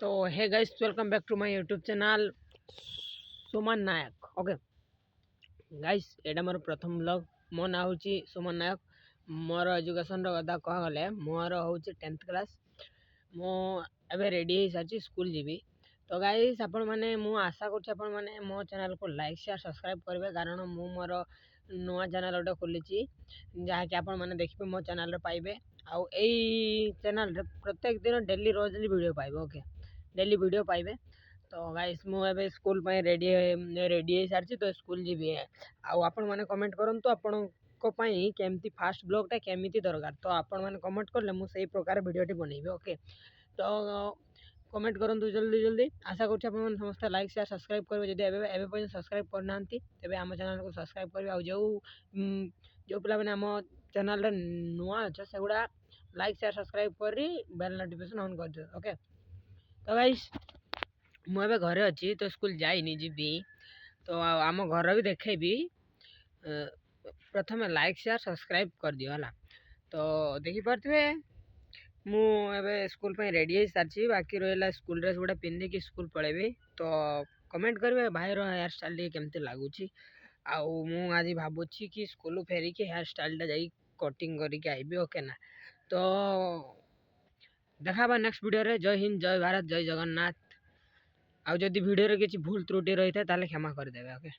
तो hey guys welcome back to my YouTube channel Suman Nayak. Okay guys एटा मोर प्रथम ब्लॉग। मो ना हूँ सुमन नायक। मोर एजुकेशन कथा कह गले मोर हूँ 10th क्लास। मो एबे रेडी हो सारी स्कूल जीवी। तो गाइस आपण माने मु आशा करछि आपण माने मो चैनल को लाइक शेयर सब्सक्राइब करबे, कारण मु मोर नुआ चैनल ओटे खोलिछि जहा कि आपण माने देखिबे मो चैनल रे पाइबे। आउ एई चैनल रे प्रत्येक दिन डेली रोजली वीडियो पाइबे। ओके डेली वीडियो पाइबे। तो गाइस मु एबे स्कूल पे रेडी हो सारी तो स्कूल जीवी। आउ आपण माने कमेंट करंतु आपण को पई केमती फास्ट ब्लॉग टा केमिति दरकार, तो आपण माने कमेंट करले मु सेही प्रकार वीडियो टी बनैबे। ओके तो कमेंट करंतु जल्दी जल्दी। आशा करछि आपण माने समस्त लाइक शेयर सब्सक्राइब करबे। जदि एबे एबे पय सब्सक्राइब करनांती तेबे हम चैनल को सब्सक्राइब करबे। आ जो पिला माने हम चैनल रे नुआ छ सेगुडा लाइक शेयर सब्सक्राइब करी बेल नोटिफिकेशन ऑन कर दियो। ओके तो गाइस मु एबे घरे अछि तो स्कूल जाइनी जीबी। तो आम घर भी देखेबी। प्रथम लाइक शेयर सब्सक्राइब कर दियो हला। तो देखि परथिबे मु एबे स्कूल पे रेडी हो सारी। बाकी रहा स्कूल ड्रेस गुड़ा पिंधि कि स्कूल पळेबी। तो कमेंट करेंगे भाई हेयर स्टाइल केमती लगुच। आउ मु आज भावुची कि स्कूल फेरिकी हेयर स्टाइल टा जाई कटिंग करके आईबी। ओके ना तो देखा नेक्स्ट वीडियो रे। जय हिंद, जय भारत, जय जगन्नाथ। आउ जदि वीडियो रे किछि भूल त्रुटि रही था ताले क्षमा कर देबे। ओके।